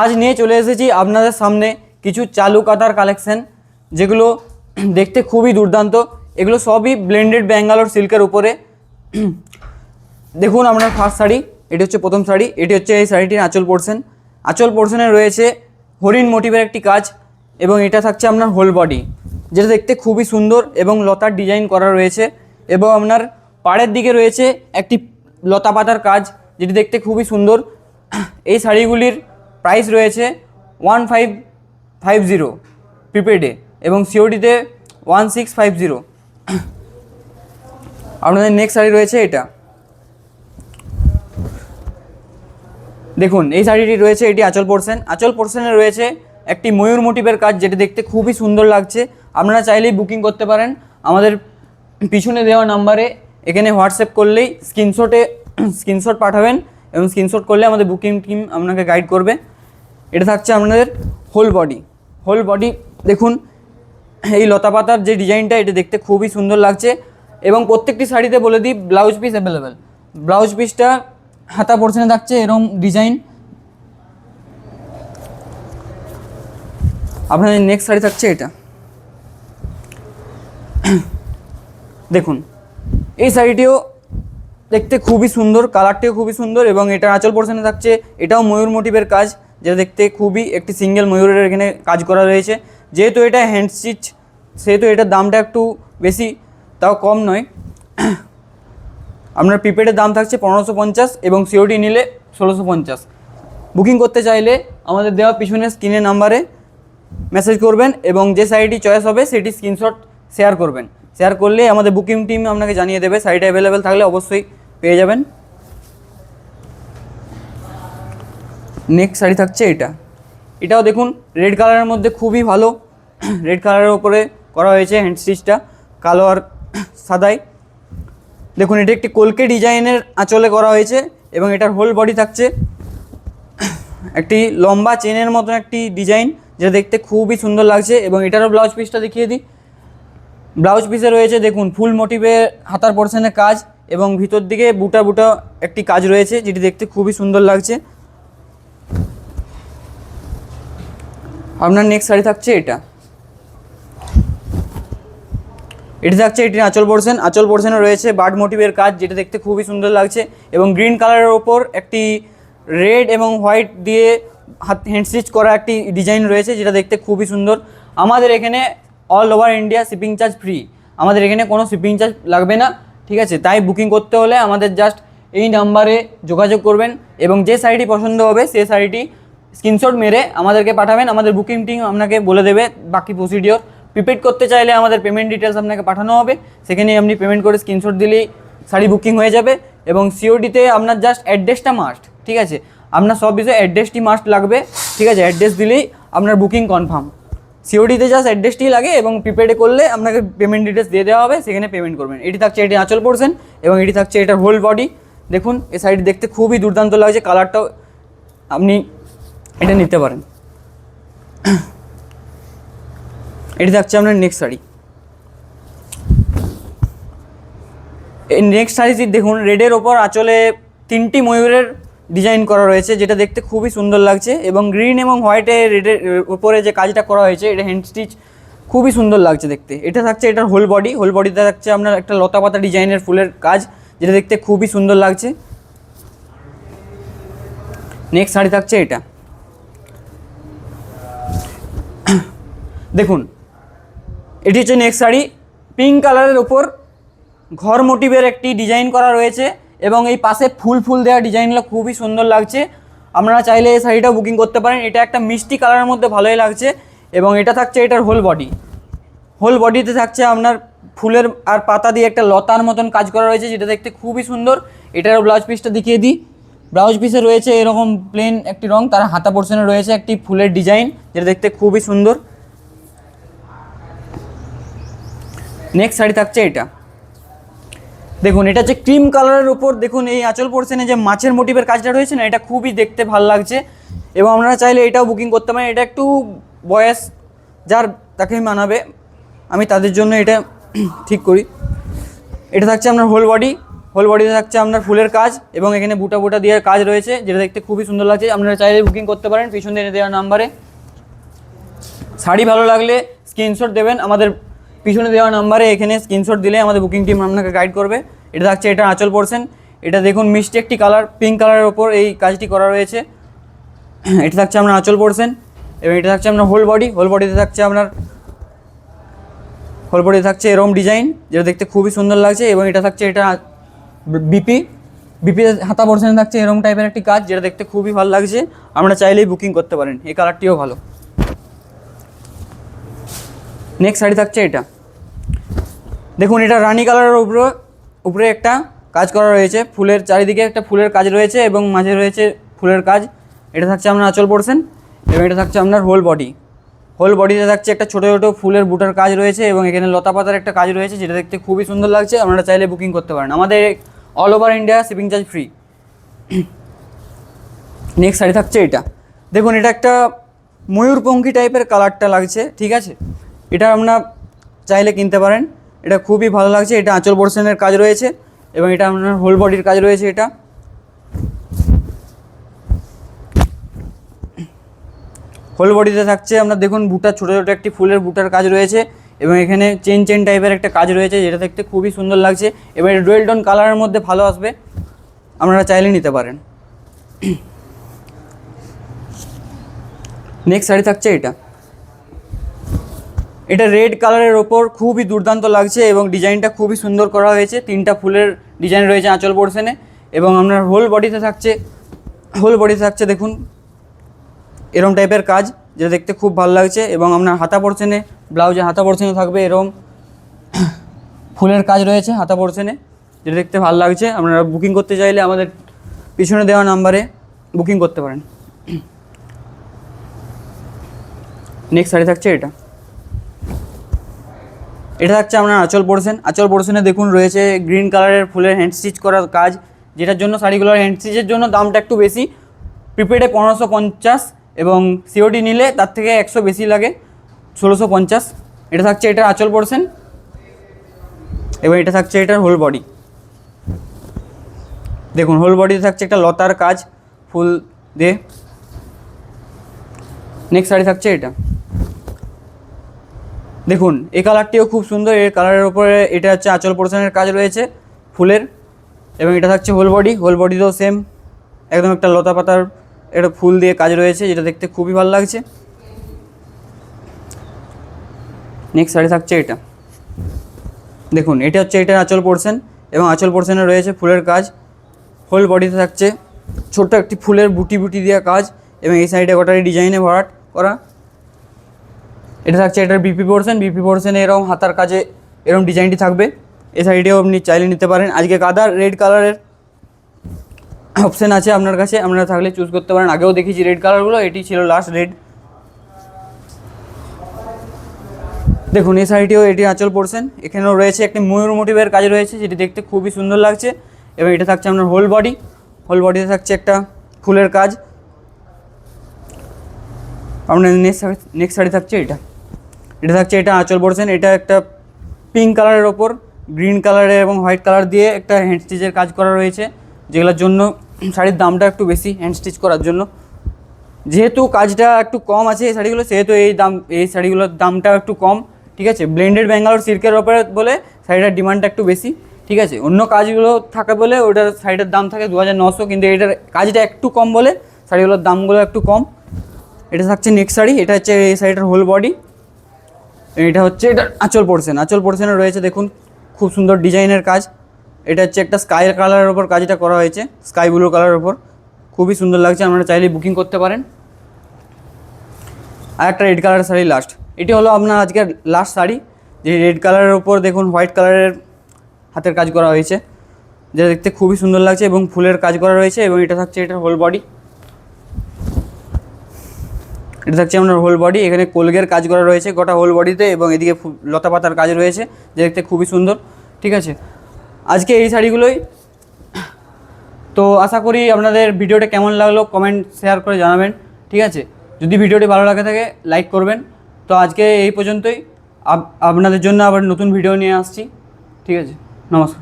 আজ নিয়ে চলে এসেছি আপনাদের সামনে কিছু চালু কাঁথার কালেকশন, যেগুলো দেখতে খুবই দুর্দান্ত। এগুলো সবই ব্লেন্ডেড ব্যাঙ্গালোর সিল্কের উপরে। দেখুন আপনার ফার্স্ট শাড়ি, এটি হচ্ছে প্রথম শাড়ি। এটি হচ্ছে এই শাড়িটির আঁচল পোর্শন। আঁচল পোর্শনে রয়েছে হরিণ মোটিভের একটি কাজ, এবং এটা থাকছে আপনার হোল বডি, যেটা দেখতে খুবই সুন্দর এবং লতার ডিজাইন করা রয়েছে। এবং আপনার পাড়ের দিকে রয়েছে একটি লতা পাতার কাজ, যেটি দেখতে খুবই সুন্দর। এই শাড়িগুলির প্রাইস রয়েছে 1550 প্রিপেডে এবং সিওডিতে 1650। আপনাদের নেক্সট শাড়ি রয়েছে এটা। দেখুন এই শাড়িটি রয়েছে, এটি আঁচল পোর্শন। আঁচল পোর্শনে রয়েছে একটি ময়ূর মোটিভের কাজ, যেটি দেখতে খুবই সুন্দর লাগছে। আপনারা চাইলেই বুকিং করতে পারেন আমাদের পিছনে দেওয়া নাম্বারে। এখানে হোয়াটসঅ্যাপ করলেই স্ক্রিনশট পাঠাবেন, এবং স্ক্রিনশট করলে আমাদের বুকিং টিম আপনাকে গাইড করবে। এটা থাকছে আপনাদের হোল বডি। হোল বডি দেখুন এই লতা পাতার যে ডিজাইনটা, এটা দেখতে খুবই সুন্দর লাগছে। এবং প্রত্যেকটি শাড়িতে বলে দিই ব্লাউজ পিস অ্যাভেলেবেল। ব্লাউজ পিসটা হাতা পোর্শনে থাকছে এরকম ডিজাইন। আপনাদের নেক্সট শাড়ি থাকছে এটা। দেখুন এই শাড়িটিও দেখতে খুবই সুন্দর, কালারটিও খুবই সুন্দর, এবং এটা আঁচল পোর্শনে থাকছে। এটাও ময়ূর মোটিভের কাজ, যেটা দেখতে খুবই একটি সিঙ্গেল ময়ূরের এখানে কাজ করা রয়েছে। যেহেতু এটা হ্যান্ড স্টিচ, সেহেতু এটার দামটা একটু বেশি, তাও কম নয়। আপনার প্রিপেডের দাম থাকছে 1550 এবং সিওডি নিলে 1650। বুকিং করতে চাইলে আমাদের দেওয়া পিছনে স্ক্রিনের নাম্বারে মেসেজ করবেন, এবং যে শাড়িটি চয়েস হবে সেটি স্ক্রিনশট শেয়ার করবেন। শেয়ার করলে আমাদের বুকিং টিম আপনাকে জানিয়ে দেবে। শাড়িটা অ্যাভেলেবেল থাকলে অবশ্যই পেয়ে যাবেন। নেক্সট শাড়ি থাকছে এটা। এটাও দেখুন রেড কালারের মধ্যে খুবই ভালো। রেড কালারের ওপরে করা হয়েছে হ্যান্ড স্টিচটা, কালো আর সাদাই। দেখুন এটা একটি কলকে ডিজাইনের আঁচলে করা হয়েছে, এবং এটার হোল বডি থাকছে একটি লম্বা চেনের মতন একটি ডিজাইন, যেটা দেখতে খুবই সুন্দর লাগছে। এবং এটারও ব্লাউজ পিসটা দেখিয়ে দিই। ব্লাউজ পিসে রয়েছে দেখুন ফুল মোটিভে হাতার পোর্শনের কাজ, এবং ভিতর দিকে বুটা বুটা একটি কাজ রয়েছে, যেটি দেখতে খুবই সুন্দর লাগছে। আপনার নেক্সট শাড়ি থাকছে এটা। এটি থাকছে এটির আঁচল পোর্শন। আঁচল পোর্শনে রয়েছে বার্ড মোটিভের কাজ, যেটা দেখতে খুবই সুন্দর লাগছে, এবং গ্রিন কালারের ওপর একটি রেড এবং হোয়াইট দিয়ে হ্যান্ড স্টিচ করা একটি ডিজাইন রয়েছে, যেটা দেখতে খুবই সুন্দর। আমাদের এখানে all over India shipping charge free. আমাদের এখানে কোনো শিপিং চার্জ লাগবে না, ঠিক আছে? তাই বুকিং করতে হলে আমাদের জাস্ট এই নাম্বারে যোগাযোগ করবেন, এবং যে শাড়িটি পছন্দ হবে সেই শাড়িটি স্ক্রিনশট মেরে আমাদেরকে পাঠাবেন। আমাদের বুকিং টিম আপনাকে বলে দেবে বাকি প্রসিডিওর। প্রিপেড করতে চাইলে আমাদের পেমেন্ট ডিটেলস আপনাকে পাঠানো হবে, সেখানেই আপনি পেমেন্ট করে স্ক্রিনশট দিলেই শাড়ি বুকিং হয়ে যাবে। এবং সিওডিতে আপনার জাস্ট অ্যাড্রেসটা মাস্ট, ঠিক আছে? আপনার সব বিষয়ে অ্যাড্রেসটি মাস্ট লাগবে, ঠিক আছে? অ্যাড্রেস দিলেই আপনার বুকিং কনফার্ম। সিওডিতে জাস্ট অ্যাড্রেসটি লাগে, এবং প্রিপেডে করলে আপনাকে পেমেন্ট ডিটেলস দিয়ে দেওয়া হবে, সেখানে পেমেন্ট করবেন। এটি থাকছে এটি আঁচল পোর্শন, এবং এটি থাকছে এটার হোল বডি। দেখুন এই শাড়িটি দেখতে খুবই দুর্দান্ত লাগছে, কালারটাও আপনি এটা নিতে পারেন। এটি থাকছে আপনার নেক্সট শাড়ি। এই নেক্সট শাড়িটি দেখুন রেডের ওপর আঁচলে 3টি ময়ূরের ডিজাইন করা রয়েছে, যেটা দেখতে খুবই সুন্দর লাগছে। এবং গ্রিন এবং হোয়াইটে রেডের উপরে যে কাজটা করা হয়েছে, এটা হ্যান্ড স্টিচ, খুবই সুন্দর লাগছে দেখতে। এটা থাকছে এটার হোল বডি। হোল বডিতে থাকছে আপনার একটা লতা পাতা ডিজাইনের ফুলের কাজ, যেটা দেখতে খুবই সুন্দর লাগছে। নেক্সট শাড়ি থাকছে এটা। দেখুন এটি হচ্ছে নেক্সট শাড়ি। পিঙ্ক কালারের ওপর ঘর মোটিভের একটি ডিজাইন করা রয়েছে, এবং এই পাশে ফুল ফুল দেওয়া ডিজাইনগুলো খুবই সুন্দর লাগছে। আপনারা চাইলে এই শাড়িটাও বুকিং করতে পারেন। এটা একটা মিষ্টি কালারের মধ্যে ভালোই লাগছে, এবং এটা থাকছে এটার হোল বডি। হোল বডিতে থাকছে আপনার ফুলের আর পাতা দিয়ে একটা লতার মতন কাজ করা রয়েছে, যেটা দেখতে খুবই সুন্দর। এটারও ব্লাউজ পিসটা দেখিয়ে দিই। ব্লাউজ পিসে রয়েছে এরকম প্লেন একটি রং, তার হাতা পোর্শনে রয়েছে একটি ফুলের ডিজাইন, যেটা দেখতে খুবই সুন্দর। নেক্সট শাড়ি থাকছে এটা। দেখুন এটা হচ্ছে ক্রিম কালারের উপর, দেখুন এই আঁচল পোর্শনে যে মাছের মোটিভের কাজটা রয়েছে না, এটা খুবই দেখতে ভালো লাগছে, এবং আপনারা চাইলে এটাও বুকিং করতে পারেন। এটা একটু বয়স যার তাকে মানাবে, আমি তাদের জন্য এটা ঠিক করি। এটা থাকছে আপনার হোল বডি, হোল বডিতে থাকছে আপনার ফুলের কাজ এবং এখানে বুটা বুটা দিয়ে কাজ রয়েছে, যেটা দেখতে খুবই সুন্দর লাগছে। আপনারা চাইলে বুকিং করতে পারেন পিছন দিয়ে দেওয়া নাম্বারে। শাড়ি ভালো লাগলে স্ক্রিনশট দেবেন আমাদের পিছনে দেওয়া নাম্বারে, এখানে স্ক্রিনশট দিলে আমাদের বুকিং টিম আপনাকে গাইড করবে। এটা থাকছে এটা আঁচল পোরশন, এটা দেখুন মিষ্টি একটি কালার, পিঙ্ক কালারের ওপর এই কাজটি করা রয়েছে। এটা থাকছে আপনার আঁচল পোরশন এবং এটা থাকছে আপনার হোল বডি। হোল বডিতে থাকছে আপনার হোল বডিতে থাকছে এরকম ডিজাইন, যেটা দেখতে খুবই সুন্দর লাগছে। এবং এটা থাকছে এটা বিপি হাতা পোরশনে থাকছে এরকম টাইপের একটি কাজ, যেটা দেখতে খুবই ভালো লাগছে। আমরা চাইলেই বুকিং করতে পারেন, এই কালারটিও ভালো। নেক্সট শাড়ি থাকছে এটা, দেখুন এটা রানী কালারের উপরে একটা কাজ করা রয়েছে, ফুলের চারিদিকে একটা ফুলের কাজ রয়েছে এবং মাঝে রয়েছে ফুলের কাজ। এটা থাকছে আপনার আঁচল পোরশন এবং এটা থাকছে আপনার হোল বডি। হোল বডিতে থাকছে একটা ছোটো ছোটো ফুলের বুটার কাজ রয়েছে এবং এখানে লতা পাতার একটা কাজ রয়েছে, যেটা দেখতে খুবই সুন্দর লাগছে। আপনারা চাইলে বুকিং করতে পারেন, আমাদের all over India shipping charge free. Next sari থাকছে এটা, দেখুন এটা একটা ময়ূরপঙ্খী টাইপের কালারটা লাগছে, ঠিক আছে। এটা আপনারা চাইলে কিনতে পারেন, এটা খুবই ভালো লাগছে। এটা আঁচল পোরশনের কাজ রয়েছে এবং এটা আপনার হোল বডির কাজ রয়েছে। এটা হোল বডিতে থাকছে আপনার দেখুন বুটা, ছোটো ছোটো একটি ফুলের বুটার কাজ রয়েছে এবং এখানে চেন টাইপের একটা কাজ রয়েছে, যেটা দেখতে খুবই সুন্দর লাগছে এবং এটা ডুয়েল টোন কালারের মধ্যে ভালো আসবে, আপনারা চাইলে নিতে পারেন। নেক্সট শাড়ি থাকছে এটা রেড কালারের ওপর খুবই দুর্দান্ত লাগছে এবং ডিজাইনটা খুবই সুন্দর করা হয়েছে। 3টা ফুলের ডিজাইন রয়েছে আঁচল পোরশনে এবং আপনার হোল বডিতে থাকছে দেখুন এরম টাইপের কাজ, যেটা দেখতে খুব ভালো লাগছে। এবং আপনার হাতা পোরশনে, ব্লাউজে হাতা পোরশনে থাকবে এরম ফুলের কাজ রয়েছে হাতা পোরশনে, যেটা দেখতে ভালো লাগছে। আপনারা বুকিং করতে চাইলে আমাদের পিছনে দেওয়া নাম্বারে বুকিং করতে পারেন। নেক্সট শাড়ি থাকছে এটা থাকছে আপনার আঁচল পোরশন। আঁচল পোরশনে দেখুন রয়েছে গ্রিন কালারের ফুলের হ্যান্ড স্টিচ করার কাজ, যেটার জন্য শাড়িগুলোর হ্যান্ড স্টিচের জন্য দামটা একটু বেশি। প্রিপেডে 1550 এবং সিওডি নিলে তার থেকে 100 বেশি লাগে, 1650। এটা থাকছে এটার আঁচল পোরশন এবং এটা থাকছে এটার হোল বডি। দেখুন হোল বডিতে থাকছে একটা লতার কাজ ফুল দিয়ে। নেক্সট শাড়ি থাকছে এটা, দেখুন এই কালারটিও খুব সুন্দর। এই কালারের উপরে এটা হচ্ছে আঁচল পোরশনের কাজ রয়েছে ফুলের এবং এটা থাকছে হোল বডি। হোল বডিতেও সেম একদম একটা লতা পাতার একটা ফুল দিয়ে কাজ রয়েছে, যেটা দেখতে খুবই ভালো লাগছে। নেক্সট শাড়ি থাকছে এটা, দেখুন এটা হচ্ছে এটার আঁচল পোরশন এবং আঁচল পোরশনে রয়েছে ফুলের কাজ। হোল বডিতে থাকছে ছোট্ট একটি ফুলের বুটি দেওয়া কাজ এবং এই সাইডে গোটারি ডিজাইনে ভরাট করা। এটা থাকছে এটার বিপি পোরশনে এরকম হাতার কাজে এরকম ডিজাইনটি থাকবে। এই সাইডেও আপনি চাইলে নিতে পারেন। আজকে গাদা রেড কালারের অপশান আছে আপনার কাছে, আপনারা থাকলে চুজ করতে পারেন। আগেও দেখেছি রেড কালারগুলো, এটি ছিল লাস্ট রেড। দেখুন এই সাইডেও এটি আঁচল পোরশন, এখানেও রয়েছে একটি ময়ূর মোটিভের কাজ রয়েছে, যেটি দেখতে খুবই সুন্দর লাগছে এবং এটা থাকছে আপনার হোল বডি। হোল বডিতে থাকছে একটা ফুলের কাজ। আপনার নেক্সট শাড়ি থাকছে এটা থাকছে এটা আঁচল পোরশন। এটা একটা পিঙ্ক কালারের ওপর গ্রিন কালারের এবং হোয়াইট কালার দিয়ে একটা হ্যান্ড স্টিচের কাজ করা রয়েছে, যেগুলোর জন্য শাড়ির দামটা একটু বেশি হ্যান্ড স্টিচ করার জন্য। যেহেতু কাজটা একটু কম আছে এই শাড়িগুলো, সেহেতু এই শাড়িগুলোর দামটা একটু কম, ঠিক আছে। ব্লেন্ডেড ব্যাঙ্গালোর সিল্কের ওপরে বলে শাড়িটার ডিমান্ডটা একটু বেশি, ঠিক আছে। অন্য কাজগুলো থাকে বলে ওটার শাড়িটার দাম থাকে 2900, কিন্তু এটার কাজটা একটু কম বলে শাড়িগুলোর দামগুলো একটু কম। এটা থাকছে নেক্সট শাড়ি, এটা হচ্ছে এই শাড়িটার হোল বডি, এটা হচ্ছে এটার আঁচল পোরশন। আঁচল পোরশনে রয়েছে দেখুন খুব সুন্দর ডিজাইনের কাজ। এটা হচ্ছে একটা স্কাই কালারের ওপর কাজটা করা হয়েছে, স্কাই ব্লু কালারের ওপর, খুবই সুন্দর লাগছে। আপনারা চাইলে বুকিং করতে পারেন। আর একটা রেড কালারের শাড়ি লাস্ট, এটি হলো আপনার আজকের লাস্ট শাড়ি, যে রেড কালারের ওপর দেখুন হোয়াইট কালারের হাতের কাজ করা হয়েছে, যেটা দেখতে খুবই সুন্দর লাগছে এবং ফুলের কাজ করা রয়েছে এবং এটা থাকছে এটার হোল বডি। এটা থাকছে আপনার হোল বডি, এখানে কোলগের কাজ করা রয়েছে গোটা হোল বডিতে এবং এদিকে লতা পাতার কাজ রয়েছে, যে দেখতে খুবই সুন্দর, ঠিক আছে। আজকে এই শাড়িগুলোই তো, আশা করি আপনাদের ভিডিওটা কেমন লাগলো কমেন্ট শেয়ার করে জানাবেন, ঠিক আছে। যদি ভিডিওটি ভালো লাগে থাকে লাইক করবেন। তো আজকে এই পর্যন্তই, আপনাদের জন্য আবার নতুন ভিডিও নিয়ে আসছি, ঠিক আছে। নমস্কার।